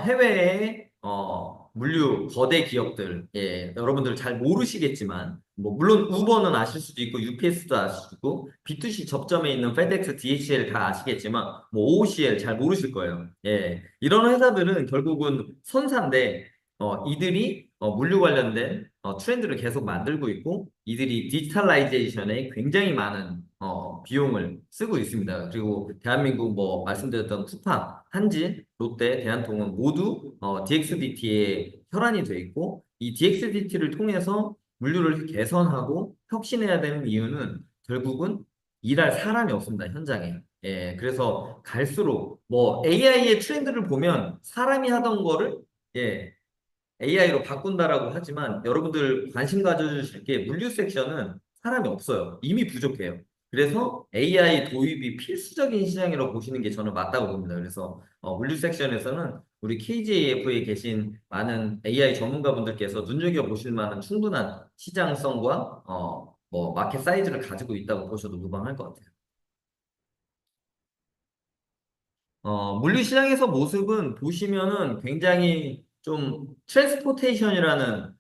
해외의 물류 거대 기업들, 예, 여러분들 잘 모르시겠지만 뭐 물론 우버는 아실 수도 있고 UPS도 아실 수도 있고 B2C 접점에 있는 페덱스, DHL 다 아시겠지만 뭐 OOCL 잘 모르실 거예요. 예, 이런 회사들은 결국은 선사인데 이들이 물류 관련된 트렌드를 계속 만들고 있고 이들이 디지털라이제이션에 굉장히 많은 비용을 쓰고 있습니다. 그리고 대한민국 뭐 말씀드렸던 쿠팡, 한진, 롯데, 대한통운 모두 DXDT에 혈안이 돼 있고 이 DXDT를 통해서 물류를 개선하고 혁신해야 되는 이유는 결국은 일할 사람이 없습니다. 현장에. 예, 그래서 갈수록 뭐 AI의 트렌드를 보면 사람이 하던 거를 예, AI로 바꾼다라고 하지만 여러분들 관심 가져주실 게 물류 섹션은 사람이 없어요. 이미 부족해요. 그래서 AI 도입이 필수적인 시장이라고 보시는 게 저는 맞다고 봅니다. 그래서 물류 섹션에서는 우리 KJF에 계신 많은 AI 전문가분들께서 눈여겨보실 만한 충분한 시장성과 뭐 마켓 사이즈를 가지고 있다고 보셔도 무방할 것 같아요. 물류시장에서 모습은 보시면은 굉장히 좀 트랜스포테이션이라는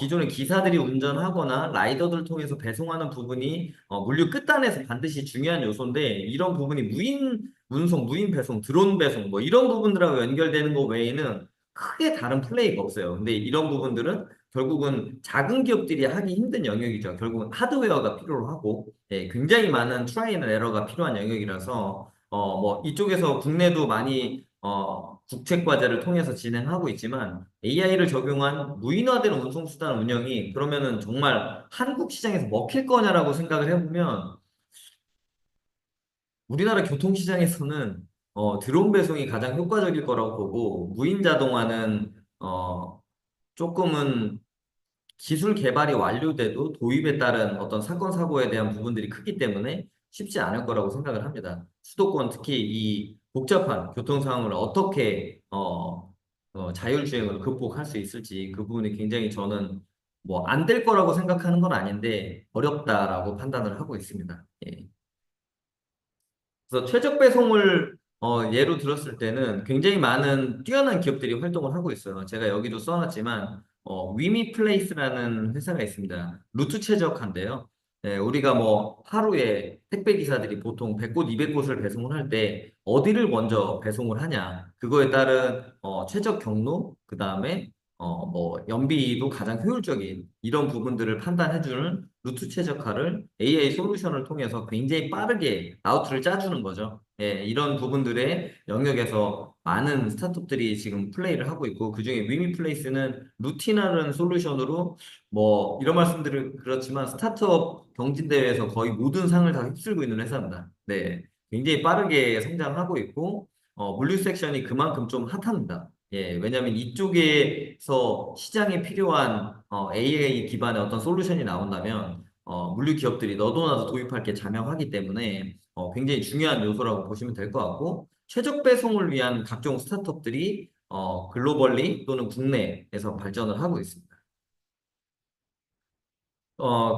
기존의 기사들이 운전하거나 라이더들 통해서 배송하는 부분이 물류 끝단에서 반드시 중요한 요소인데 이런 부분이 무인 운송, 무인 배송, 드론 배송 뭐 이런 부분들하고 연결되는 것 외에는 크게 다른 플레이가 없어요. 근데 이런 부분들은 결국은 작은 기업들이 하기 힘든 영역이죠. 결국은 하드웨어가 필요로 하고 굉장히 많은 트라이 앤 에러가 필요한 영역이라서 뭐, 이쪽에서 국내도 많이, 국책 과제를 통해서 진행하고 있지만, AI를 적용한 무인화된 운송수단 운영이 그러면은 정말 한국 시장에서 먹힐 거냐라고 생각을 해보면, 우리나라 교통시장에서는, 드론 배송이 가장 효과적일 거라고 보고, 무인 자동화는, 조금은 기술 개발이 완료돼도 도입에 따른 어떤 사건, 사고에 대한 부분들이 크기 때문에 쉽지 않을 거라고 생각을 합니다. 수도권 특히 이 복잡한 교통 상황을 어떻게 자율주행으로 극복할 수 있을지 그 부분이 굉장히 저는 뭐 안 될 거라고 생각하는 건 아닌데 어렵다라고 판단을 하고 있습니다. 예. 그래서 최적 배송을 예로 들었을 때는 굉장히 많은 뛰어난 기업들이 활동을 하고 있어요. 제가 여기도 써놨지만 위미플레이스라는 회사가 있습니다. 루트 최적화인데요. 네, 우리가 뭐 하루에 택배 기사들이 보통 100곳, 200곳을 배송을 할 때 어디를 먼저 배송을 하냐 그거에 따른 최적 경로 그다음에 뭐 연비도 가장 효율적인 이런 부분들을 판단해주는 루트 최적화를 AI 솔루션을 통해서 굉장히 빠르게 라우트를 짜주는 거죠. 예, 이런 부분들의 영역에서 많은 스타트업들이 지금 플레이를 하고 있고, 그중에 위미플레이스는 루틴화는 솔루션으로 뭐 이런 말씀들을 그렇지만 스타트업 경진대회에서 거의 모든 상을 다 휩쓸고 있는 회사입니다. 네, 굉장히 빠르게 성장하고 있고, 물류 섹션이 그만큼 좀 핫합니다. 예, 왜냐하면 이쪽에서 시장에 필요한 AI 기반의 어떤 솔루션이 나온다면 물류 기업들이 너도 나도 도입할 게 자명하기 때문에 굉장히 중요한 요소라고 보시면 될 것 같고 최적 배송을 위한 각종 스타트업들이 글로벌리 또는 국내에서 발전을 하고 있습니다.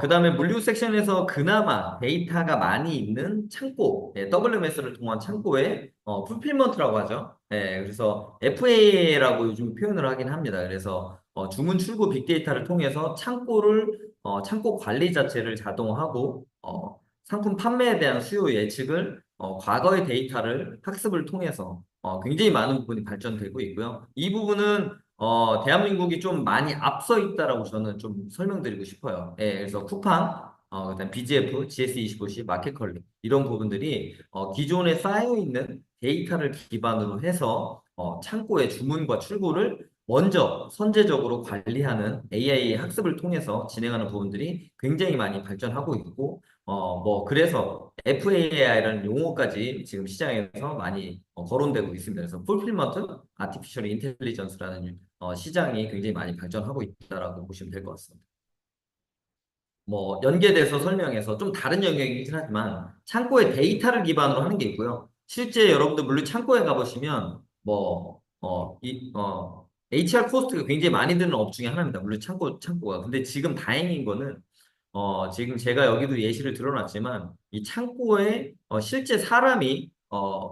그다음에 물류 섹션에서 그나마 데이터가 많이 있는 창고, WMS를 통한 창고에 풀필먼트라고 하죠. 그래서 FA라고 요즘 표현을 하긴 합니다. 그래서 주문 출고 빅데이터를 통해서 창고 관리 자체를 자동화하고 상품 판매에 대한 수요 예측을 과거의 데이터를 학습을 통해서 굉장히 많은 부분이 발전되고 있고요. 이 부분은 대한민국이 좀 많이 앞서 있다라고 저는 좀 설명드리고 싶어요. 그래서 쿠팡, 그다음 BGF, GS25C, 마켓컬리 이런 부분들이 기존에 쌓여 있는 데이터를 기반으로 해서 창고의 주문과 출고를 먼저 선제적으로 관리하는 AI 학습을 통해서 진행하는 부분들이 굉장히 많이 발전하고 있고, 뭐 그래서 FAI라는 용어까지 지금 시장에서 많이 거론되고 있습니다. 그래서 풀필먼트, 아티피셜 인텔리전스라는 시장이 굉장히 많이 발전하고 있다라고 보시면 될 것 같습니다. 뭐 연계돼서 설명해서 좀 다른 영역이긴 하지만 창고에 데이터를 기반으로 하는 게 있고요. 실제 여러분들 물론 창고에 가보시면 HR 코스트가 굉장히 많이 드는 업 중에 하나입니다. 물론 창고가. 근데 지금 다행인 거는 지금 제가 여기도 예시를 들어놨지만 이 창고에 실제 사람이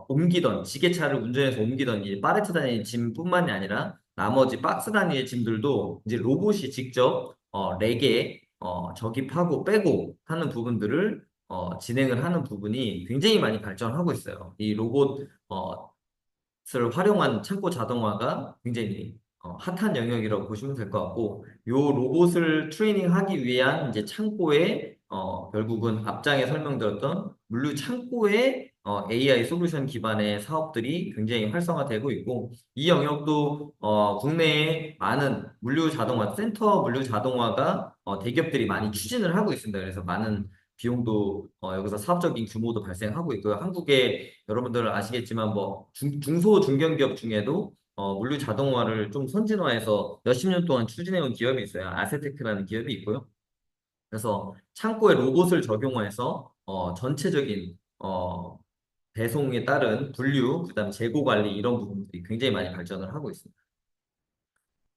옮기던 지게차를 운전해서 옮기던 이 팔레트 단위의 짐뿐만이 아니라 나머지 박스 단위의 짐들도 이제 로봇이 직접 렉에 적입하고 빼고 하는 부분들을 진행을 하는 부분이 굉장히 많이 발전하고 있어요. 이 로봇 을 활용한 창고 자동화가 굉장히 핫한 영역이라고 보시면 될 것 같고, 요 로봇을 트레이닝하기 위한 이제 창고에 결국은 앞장에 설명드렸던 물류 창고의 AI 솔루션 기반의 사업들이 굉장히 활성화되고 있고, 이 영역도 국내에 많은 물류 자동화, 센터 물류 자동화가 대기업들이 많이 추진을 하고 있습니다. 그래서 많은 비용도 여기서 사업적인 규모도 발생하고 있고요. 한국에 여러분들 아시겠지만 뭐 중소 중견기업 중에도 물류 자동화를 좀 선진화해서 몇십 년 동안 추진해온 기업이 있어요. 아세테크라는 기업이 있고요. 그래서 창고에 로봇을 적용해서 전체적인 배송에 따른 분류, 그다음 재고 관리 이런 부분들이 굉장히 많이 발전을 하고 있습니다.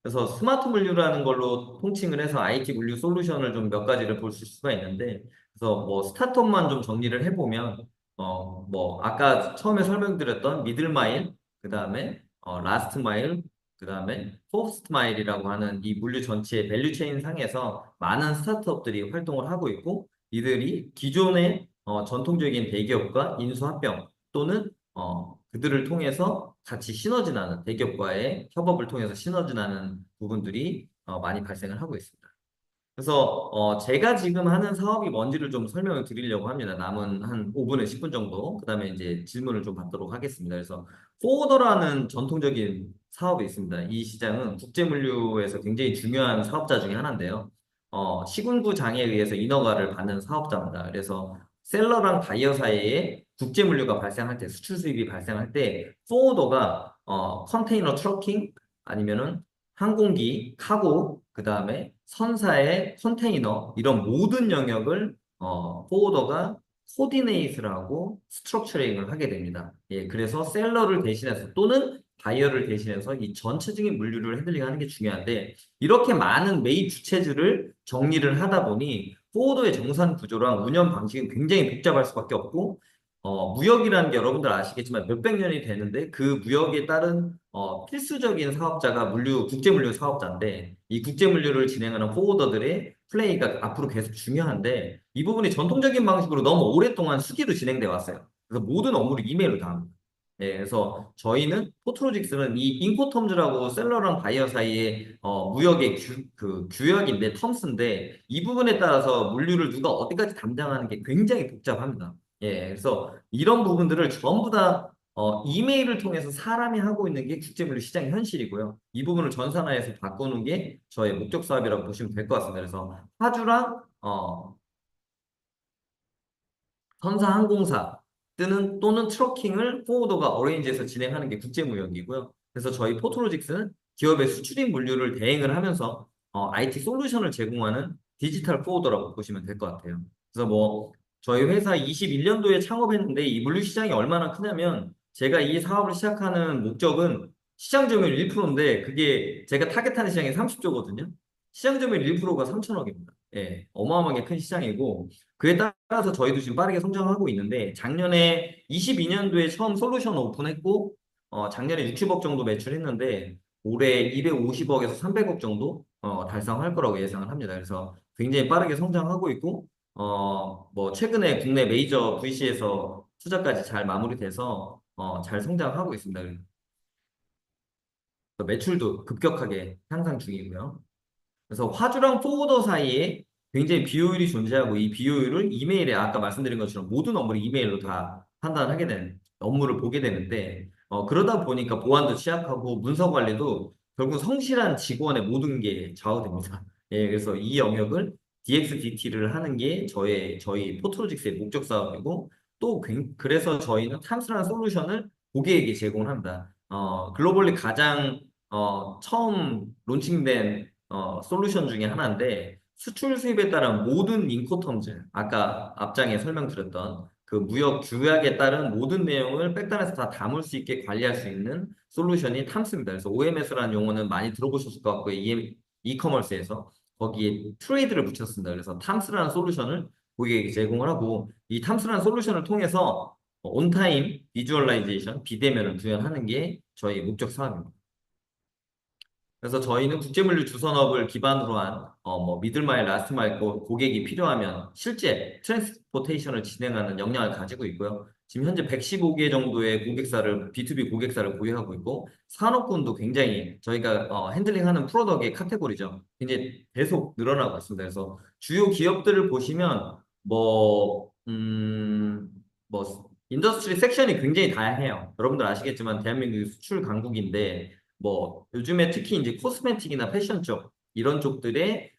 그래서 스마트 물류라는 걸로 통칭을 해서 IT 물류 솔루션을 좀 몇 가지를 볼 수가 있는데, 그래서 뭐 스타트업만 좀 정리를 해보면, 뭐 아까 처음에 설명드렸던 미들마일, 그 다음에 라스트 마일, 그 다음에 포스트 마일이라고 하는 이 물류 전체의 밸류 체인 상에서 많은 스타트업들이 활동을 하고 있고, 이들이 기존의 전통적인 대기업과 인수합병 또는 그들을 통해서 같이 시너지 나는 대기업과의 협업을 통해서 시너지 나는 부분들이 많이 발생을 하고 있습니다. 그래서 제가 지금 하는 사업이 뭔지를 좀 설명을 드리려고 합니다. 남은 한 5분에 10분 정도. 그다음에 이제 질문을 좀 받도록 하겠습니다. 그래서 포워더라는 전통적인 사업이 있습니다. 이 시장은 국제물류에서 굉장히 중요한 사업자 중에 하나인데요. 시군구 장에 의해서 인허가를 받는 사업자입니다. 그래서 셀러랑 바이어 사이에 국제물류가 발생할 때, 수출 수입이 발생할 때, 포워더가 컨테이너 트러킹 아니면은 항공기, 카고, 그 다음에 선사의 컨테이너 이런 모든 영역을 포워더가 코디네이트를 하고 스트럭처링을 하게 됩니다. 예, 그래서 셀러를 대신해서 또는 바이어를 대신해서 이 전체적인 물류를 핸들링하는 게 중요한데 이렇게 많은 메인 주체들을 정리를 하다 보니 포워더의 정산 구조랑 운영 방식은 굉장히 복잡할 수밖에 없고 무역이라는 게 여러분들 아시겠지만 몇백 년이 되는데 그 무역에 따른 필수적인 사업자가 국제물류 사업자인데 이 국제물류를 진행하는 포워더들의 플레이가 앞으로 계속 중요한데 이 부분이 전통적인 방식으로 너무 오랫동안 수기로 진행돼 왔어요. 그래서 모든 업무를 이메일로 다 합니다. 네, 그래서 저희는 포트로직스는 이 인코텀즈라고 셀러랑 바이어 사이의 무역의 규약인데 텀스인데 이 부분에 따라서 물류를 누가 어디까지 담당하는 게 굉장히 복잡합니다. 예, 그래서 이런 부분들을 전부 다 이메일을 통해서 사람이 하고 있는 게 국제물류 시장의 현실이고요. 이 부분을 전산화해서 바꾸는 게 저의 목적 사업이라고 보시면 될 것 같습니다. 그래서 파주랑 선사항공사 또는 트러킹을 포워더가 어레인지해서 진행하는 게 국제무역이고요. 그래서 저희 포토로직스는 기업의 수출입 물류를 대행을 하면서 IT 솔루션을 제공하는 디지털 포워더라고 보시면 될 것 같아요. 그래서 뭐 저희 회사 21년도에 창업했는데 이 물류 시장이 얼마나 크냐면 제가 이 사업을 시작하는 목적은 시장 점유율 1%인데 그게 제가 타겟하는 시장이 30조거든요. 시장 점유율 1%가 3천억입니다. 예, 어마어마하게 큰 시장이고 그에 따라서 저희도 지금 빠르게 성장하고 있는데 작년에 22년도에 처음 솔루션 오픈했고 작년에 60억 정도 매출했는데 올해 250억에서 300억 정도 달성할 거라고 예상을 합니다. 그래서 굉장히 빠르게 성장하고 있고 뭐 최근에 국내 메이저 VC에서 투자까지 잘 마무리돼서 잘 성장하고 있습니다. 그래서 매출도 급격하게 향상 중이고요. 그래서 화주랑 포워더 사이에 굉장히 비효율이 존재하고 이 비효율을 이메일에 아까 말씀드린 것처럼 모든 업무를 이메일로 다 판단하게 되는 업무를 보게 되는데 그러다 보니까 보안도 취약하고 문서 관리도 결국 성실한 직원의 모든 게 좌우됩니다. 예, 그래서 이 영역을 DXDT를 하는 게 저희 포트로직스의 목적 사업이고 또 그래서 저희는 탐스라는 솔루션을 고객에게 제공을 합니다. 글로벌리 가장 처음 론칭된 솔루션 중에 하나인데 수출 수입에 따른 모든 인코텀즈 아까 앞장에 설명드렸던 그 무역 규약에 따른 모든 내용을 백단에서 다 담을 수 있게 관리할 수 있는 솔루션이 탐스입니다. 그래서 OMS라는 용어는 많이 들어보셨을 것 같고요. 이커머스에서 거기에 트레이드를 붙였습니다. 그래서 탐스라는 솔루션을 고객에게 제공을 하고 이 탐스라는 솔루션을 통해서 온타임 비주얼라이제이션 비대면을 구현하는 게 저희 목적 사업입니다. 그래서 저희는 국제물류 주선업을 기반으로 한 뭐 미들마일, 라스트마일 고객이 필요하면 실제 트랜스포테이션을 진행하는 역량을 가지고 있고요. 지금 현재 115개 정도의 B2B 고객사를 보유하고 있고 산업군도 굉장히 저희가 핸들링하는 프로덕트의 카테고리죠. 굉장히 계속 늘어나고 있습니다. 그래서 주요 기업들을 보시면 뭐 인더스트리 섹션이 굉장히 다양해요. 여러분들 아시겠지만 대한민국이 수출 강국인데 뭐 요즘에 특히 이제 코스메틱이나 패션 쪽 이런 쪽들의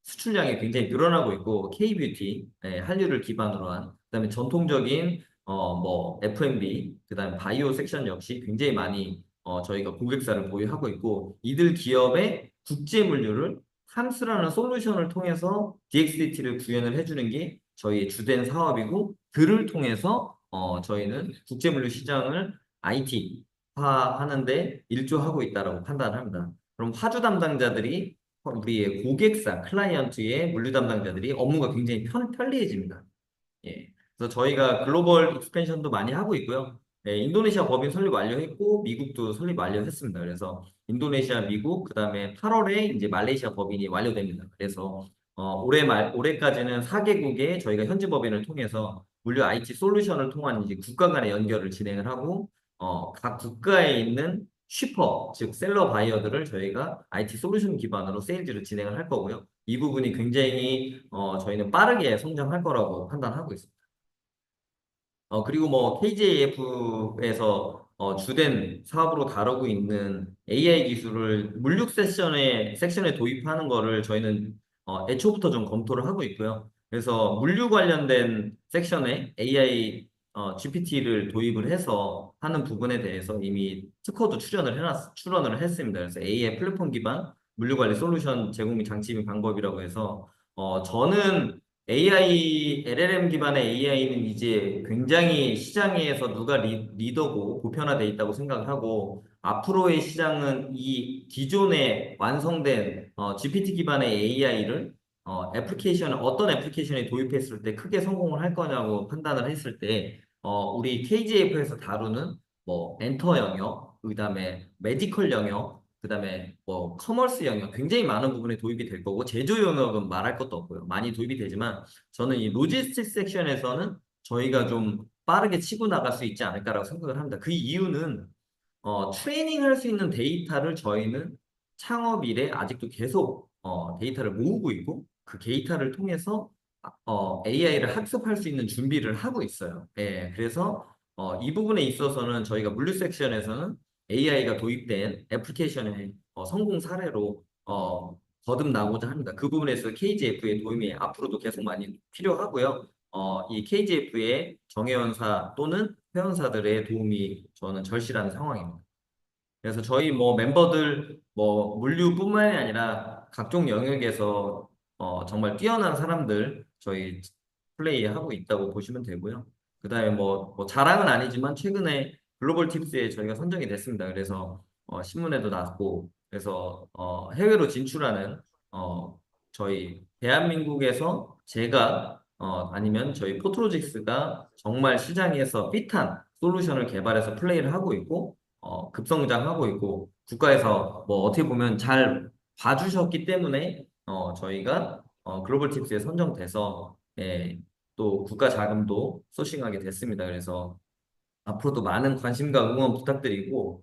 수출량이 굉장히 늘어나고 있고 K-뷰티, 한류를 기반으로 한 그다음에 전통적인 뭐 F&B, 그다음에 바이오 섹션 역시 굉장히 많이 저희가 고객사를 보유하고 있고 이들 기업의 국제 물류를 함스라는 솔루션을 통해서 DXDT를 구현을 해주는 게 저희의 주된 사업이고 그를 통해서 저희는 국제물류 시장을 IT화하는데 일조하고 있다라고 판단합니다. 그럼 화주 담당자들이 우리의 고객사, 클라이언트의 물류 담당자들이 업무가 굉장히 편리해집니다. 예. 그래서 저희가 글로벌 익스펜션도 많이 하고 있고요. 예, 인도네시아 법인 설립 완료했고 미국도 설립 완료했습니다. 그래서 인도네시아, 미국, 그다음에 8월에 이제 말레이시아 법인이 완료됩니다. 그래서 올해까지는 4개국의 저희가 현지 법인을 통해서 물류 IT 솔루션을 통한 이제 국가 간의 연결을 진행을 하고 각 국가에 있는 쉬퍼, 즉 셀러 바이어들을 저희가 IT 솔루션 기반으로 세일즈를 진행을 할 거고요. 이 부분이 굉장히 저희는 빠르게 성장할 거라고 판단하고 있습니다. 그리고 뭐 KJF에서 주된 사업으로 다루고 있는 AI 기술을 물류 섹션에 도입하는 거를 저희는 애초부터 좀 검토를 하고 있고요. 그래서 물류 관련된 섹션에 AI GPT를 도입을 해서 하는 부분에 대해서 이미 특허도 출원을 했습니다. 그래서 AI 플랫폼 기반 물류 관리 솔루션 제공 및 장치 및 방법이라고 해서 저는 AI, LLM 기반의 AI는 이제 굉장히 시장에서 누가 리더고 보편화돼 있다고 생각을 하고 앞으로의 시장은 이 기존에 완성된 GPT 기반의 AI를 어떤 애플리케이션에 도입했을 때 크게 성공을 할 거냐고 판단을 했을 때 우리 KGF에서 다루는 뭐 엔터 영역, 그다음에 메디컬 영역, 그다음에 뭐 커머스 영역 굉장히 많은 부분에 도입이 될 거고 제조 영역은 말할 것도 없고요. 많이 도입이 되지만 저는 이 로지스틱 섹션에서는 저희가 좀 빠르게 치고 나갈 수 있지 않을까라고 생각을 합니다. 그 이유는 트레이닝 할 수 있는 데이터를 저희는 창업 이래 아직도 계속 데이터를 모으고 있고 그 데이터를 통해서 AI를 학습할 수 있는 준비를 하고 있어요. 예, 그래서 이 부분에 있어서는 저희가 물류 섹션에서는 AI가 도입된 애플리케이션의 성공 사례로 거듭나고자 합니다. 그 부분에서 KGF의 도움이 앞으로도 계속 많이 필요하고요. 이 KGF의 정회원사 또는 회원사들의 도움이 저는 절실한 상황입니다. 그래서 저희 뭐 멤버들 뭐 물류뿐만이 아니라 각종 영역에서 정말 뛰어난 사람들 저희 플레이하고 있다고 보시면 되고요. 그다음에 뭐 자랑은 아니지만 최근에 글로벌 팁스에 저희가 선정이 됐습니다. 그래서 신문에도 났고 그래서 해외로 진출하는 저희 대한민국에서 제가 아니면 저희 포트로직스가 정말 시장에서 핏한 솔루션을 개발해서 플레이를 하고 있고 급성장하고 있고 국가에서 뭐 어떻게 보면 잘 봐주셨기 때문에 저희가 글로벌 팁스에 선정돼서 예, 또 국가 자금도 소싱하게 됐습니다. 그래서 앞으로도 많은 관심과 응원 부탁드리고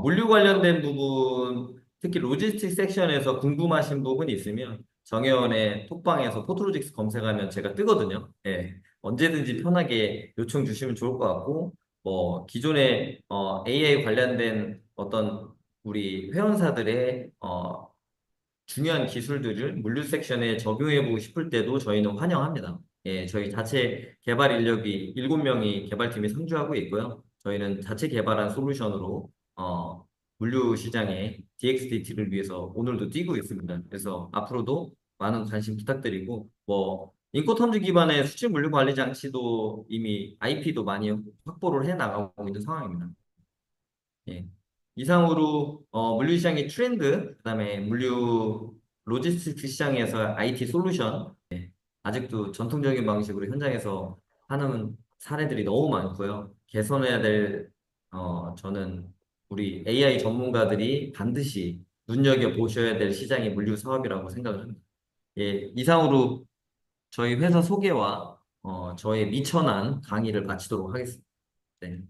물류 관련된 부분 특히 로지스틱 섹션에서 궁금하신 부분이 있으면 정혜원의 톡방에서 포트로직스 검색하면 제가 뜨거든요. 예, 언제든지 편하게 요청 주시면 좋을 것 같고 뭐 기존에 AI 관련된 어떤 우리 회원사들의 중요한 기술들을 물류 섹션에 적용해보고 싶을 때도 저희는 환영합니다. 예, 저희 자체 개발 인력이 7명이 개발팀이 상주하고 있고요. 저희는 자체 개발한 솔루션으로 물류 시장에 DXDT를 위해서 오늘도 뛰고 있습니다. 그래서 앞으로도 많은 관심 부탁드리고 뭐 인코텀즈 기반의 수출 물류 관리 장치도 이미 IP도 많이 확보를 해 나가고 있는 상황입니다. 예. 이상으로 물류 시장의 트렌드, 그다음에 물류 로지스틱스 시장에서 IT 솔루션, 아직도 전통적인 방식으로 현장에서 하는 사례들이 너무 많고요. 개선해야 될 저는 우리 AI 전문가들이 반드시 눈여겨보셔야 될 시장이 물류 사업이라고 생각을 합니다. 예, 이상으로 저희 회사 소개와 저의 미천한 강의를 마치도록 하겠습니다. 네.